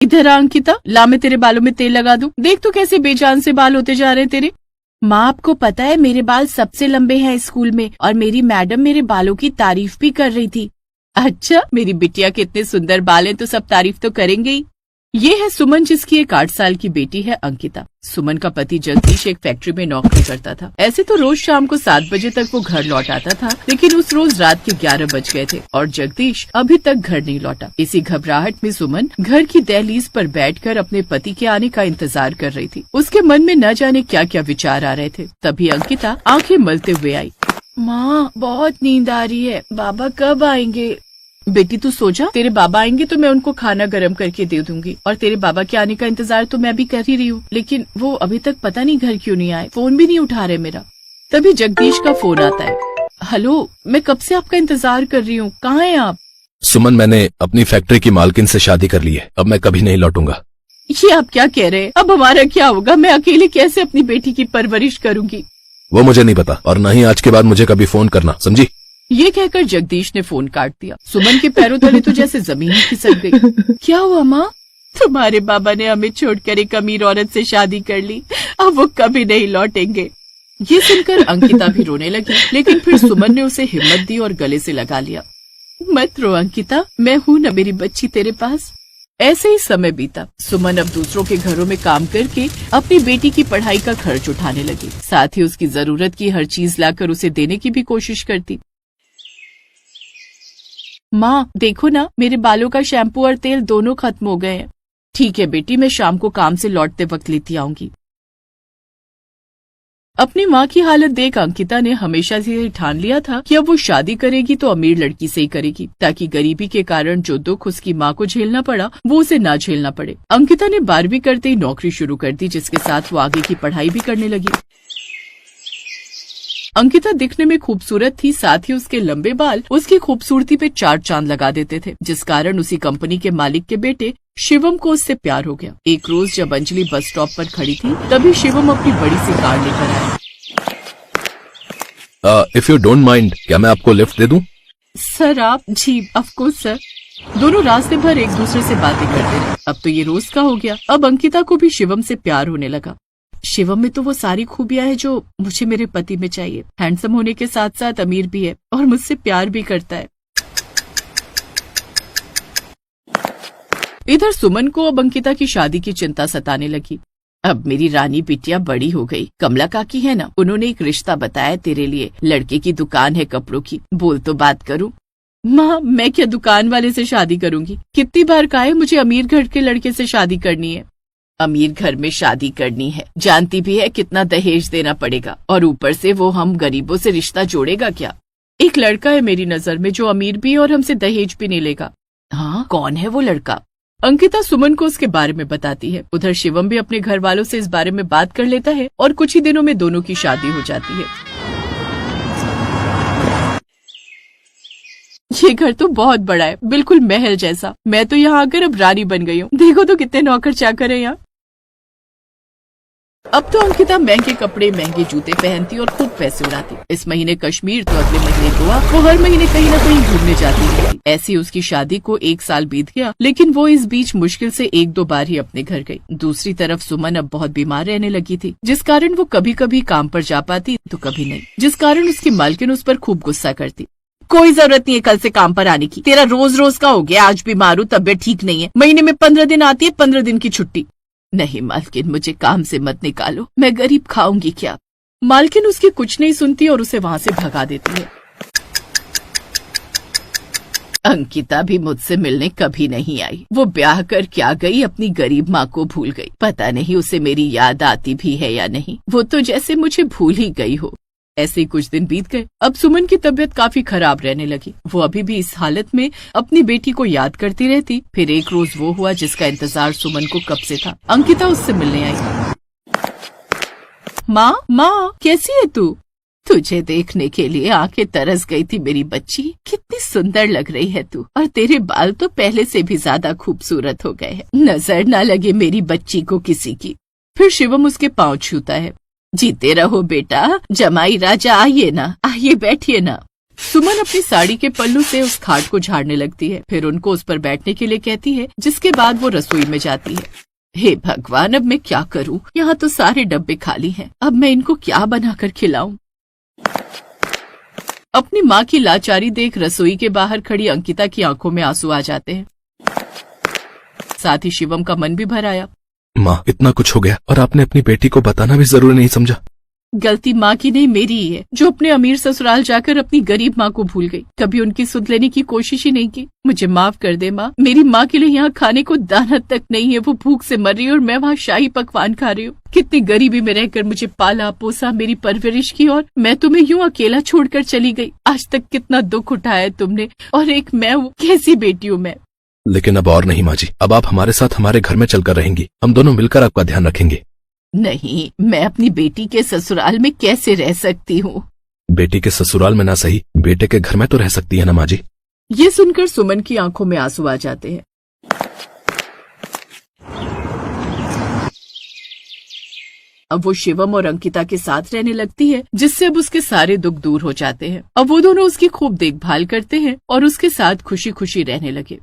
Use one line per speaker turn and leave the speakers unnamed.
इधर आ अंकिता, ला मैं तेरे बालों में तेल लगा दूं। देख तो कैसे बेजान से बाल होते जा रहे हैं तेरे। माँ आपको पता है मेरे बाल सबसे लंबे हैं स्कूल में, और मेरी मैडम मेरे बालों की तारीफ भी कर रही थी। अच्छा, मेरी बिटिया के इतने सुंदर बाल हैं तो सब तारीफ तो करेंगे ही। ये है सुमन, जिसकी एक 8 साल की बेटी है अंकिता। सुमन का पति जगदीश एक फैक्ट्री में नौकरी करता था। ऐसे तो रोज शाम को 7 बजे तक वो घर लौट आता था, लेकिन उस रोज रात के 11 बज गए थे और जगदीश अभी तक घर नहीं लौटा। इसी घबराहट में सुमन घर की दहलीज पर बैठकर अपने पति के आने का इंतजार कर रही थी। उसके मन में न जाने क्या क्या विचार आ रहे थे। तभी अंकिता आंखें मलते हुए आई। माँ, बहुत नींद आ रही है, बाबा कब आएंगे? बेटी तू सो जा, तेरे बाबा आएंगे तो मैं उनको खाना गर्म करके दे दूंगी, और तेरे बाबा के आने का इंतजार तो मैं भी कर ही रही हूँ, लेकिन वो अभी तक पता नहीं घर क्यों नहीं आए, फोन भी नहीं उठा रहे मेरा। तभी जगदीश का फोन आता है। हेलो, मैं कब से आपका इंतजार कर रही हूँ, कहाँ हैं आप?
सुमन, मैंने अपनी फैक्ट्री की मालकिन से शादी कर ली है, अब मैं कभी नहीं लौटूंगा।
ये आप क्या कह रहे हैं? अब हमारा क्या होगा? मैं अकेले कैसे अपनी बेटी की परवरिश करूंगी?
वो मुझे नहीं पता, और न ही आज के बाद मुझे कभी फोन करना, समझी?
ये कहकर जगदीश ने फोन काट दिया। सुमन के पैरों तले तो जैसे जमीन ही खिसक गई। क्या हुआ माँ? तुम्हारे बाबा ने हमें छोड़कर एक अमीर औरत से शादी कर ली, अब वो कभी नहीं लौटेंगे। ये सुनकर अंकिता भी रोने लगी, लेकिन फिर सुमन ने उसे हिम्मत दी और गले से लगा लिया। मत रो अंकिता, मैं हूँ न मेरी बच्ची तेरे पास। ऐसे ही समय बीता। सुमन अब दूसरों के घरों में काम करके अपनी बेटी की पढ़ाई का खर्च उठाने लगी, साथ ही उसकी जरूरत की हर चीज लाकर उसे देने की भी कोशिश करती। माँ देखो ना, मेरे बालों का शैम्पू और तेल दोनों खत्म हो गए हैं। ठीक है बेटी, मैं शाम को काम से लौटते वक्त लेती आऊंगी। अपनी माँ की हालत देख अंकिता ने हमेशा से ठान लिया था कि अब वो शादी करेगी तो अमीर लड़की से ही करेगी, ताकि गरीबी के कारण जो दुख उसकी माँ को झेलना पड़ा वो उसे ना झेलना पड़े। अंकिता ने 12वीं करते ही नौकरी शुरू कर दी, जिसके साथ वो आगे की पढ़ाई भी करने लगी। अंकिता दिखने में खूबसूरत थी, साथ ही उसके लंबे बाल उसकी खूबसूरती पे 4 चांद लगा देते थे, जिस कारण उसी कंपनी के मालिक के बेटे शिवम को उससे प्यार हो गया। एक रोज जब अंजलि बस स्टॉप पर खड़ी थी, तभी शिवम अपनी बड़ी सी कार लेकर आया।
इफ यू डोंट माइंड, क्या मैं आपको लिफ्ट दे दूं?
सर आप? जी ऑफ कोर्स सर। दोनों रास्ते भर एक दूसरे से बातें करते रहे। अब तो ये रोज का हो गया। अब अंकिता को भी शिवम से प्यार होने लगा। शिवम में तो वो सारी खूबियां हैं जो मुझे मेरे पति में चाहिए। हैंडसम होने के साथ साथ अमीर भी है और मुझसे प्यार भी करता है। इधर सुमन को अब अंकिता की शादी की चिंता सताने लगी। अब मेरी रानी बिटिया बड़ी हो गई। कमला काकी है ना, उन्होंने एक रिश्ता बताया तेरे लिए। लड़के की दुकान है कपड़ों की, बोल तो बात करूं। माँ, मैं क्या दुकान वाले से शादी करूंगी? कितनी बार कहा है मुझे अमीर घर के लड़के से शादी करनी है। अमीर घर में शादी करनी है, जानती भी है कितना दहेज देना पड़ेगा, और ऊपर से वो हम गरीबों से रिश्ता जोड़ेगा क्या? एक लड़का है मेरी नजर में जो अमीर भी है और हमसे दहेज भी नहीं लेगा। हाँ, कौन है वो लड़का? अंकिता सुमन को उसके बारे में बताती है। उधर शिवम भी अपने घर वालों से इस बारे में बात कर लेता है और कुछ ही दिनों में दोनों की शादी हो जाती है। ये घर तो बहुत बड़ा है, बिल्कुल महल जैसा। मैं तो यहाँ आकर अब रानी बन गई हूँ। देखो तो कितने नौकर चाकर हैं यहाँ। अब तो अंकिता महंगे कपड़े, महंगे जूते पहनती और खूब पैसे उड़ाती। इस महीने कश्मीर तो अगले महीने गोवा, वो हर महीने कहीं न कहीं घूमने जाती रहती। ऐसी उसकी शादी को 1 साल बीत गया, लेकिन वो इस बीच मुश्किल से 1-2 बार ही अपने घर गई। दूसरी तरफ सुमन अब बहुत बीमार रहने लगी थी, जिस कारण वो कभी कभी काम पर जा पाती तो कभी नहीं, जिस कारण उसकी मालकिन उस पर खूब गुस्सा करती। कोई जरूरत नहीं है कल से काम पर आने की, तेरा रोज रोज का हो गया। आज बीमार हूँ, तबियत ठीक नहीं है। महीने में 15 दिन आती है, 15 दिन की छुट्टी। नहीं मालकिन, मुझे काम से मत निकालो, मैं गरीब खाऊंगी क्या? मालकिन उसकी कुछ नहीं सुनती और उसे वहाँ से भगा देती है। अंकिता भी मुझसे मिलने कभी नहीं आई। वो ब्याह कर क्या गई, अपनी गरीब माँ को भूल गई। पता नहीं उसे मेरी याद आती भी है या नहीं। वो तो जैसे मुझे भूल ही गई हो। ऐसे ही कुछ दिन बीत गए। अब सुमन की तबीयत काफी खराब रहने लगी। वो अभी भी इस हालत में अपनी बेटी को याद करती रहती। फिर एक रोज वो हुआ जिसका इंतजार सुमन को कब से था। अंकिता उससे मिलने आई। माँ कैसी है तू? तुझे देखने के लिए आंखें तरस गई थी मेरी बच्ची। कितनी सुंदर लग रही है तू, और तेरे बाल तो पहले से भी ज्यादा खूबसूरत हो गए हैं। नजर ना लगे मेरी बच्ची को किसी की। फिर शिवम उसके पाँव छूता है। जीते रहो बेटा, जमाई राजा, आइए ना, आइए बैठिए ना। सुमन अपनी साड़ी के पल्लू से उस खाट को झाड़ने लगती है, फिर उनको उस पर बैठने के लिए कहती है, जिसके बाद वो रसोई में जाती है। हे भगवान, अब मैं क्या करूं? यहाँ तो सारे डब्बे खाली हैं। अब मैं इनको क्या बनाकर खिलाऊं? अपनी माँ की लाचारी देख रसोई के बाहर खड़ी अंकिता की आंखों में आंसू आ जाते हैं। साथ ही शिवम का मन भी भर आया।
माँ, इतना कुछ हो गया और आपने अपनी बेटी को बताना भी जरूरी नहीं समझा।
गलती माँ की नहीं, मेरी ही है, जो अपने अमीर ससुराल जाकर अपनी गरीब माँ को भूल गई। कभी उनकी सुध लेने की कोशिश ही नहीं की। मुझे माफ कर दे माँ। मेरी माँ के लिए यहाँ खाने को दाना तक नहीं है। वो भूख से मर रही है और मैं वहाँ शाही पकवान खा रही हूँ। कितनी गरीबी में रहकर मुझे पाला पोसा, मेरी परवरिश की, और मैं तुम्हें यूँ अकेला छोड़कर चली गई। आज तक कितना दुख उठाया तुमने, और एक मैं हूँ, कैसी बेटी हूँ मैं।
लेकिन अब और नहीं माँ जी, अब आप हमारे साथ हमारे घर में चलकर रहेंगी। हम दोनों मिलकर आपका ध्यान रखेंगे।
नहीं, मैं अपनी बेटी के ससुराल में कैसे रह सकती हूँ?
बेटी के ससुराल में ना सही, बेटे के घर में तो रह सकती है ना माँ जी।
ये सुनकर सुमन की आंखों में आंसू आ जाते हैं। अब वो शिवम और अंकिता के साथ रहने लगती है, जिससे अब उसके सारे दुख दूर हो जाते हैं। अब वो दोनों उसकी खूब देखभाल करते हैं और उसके साथ खुशी खुशी रहने लगे।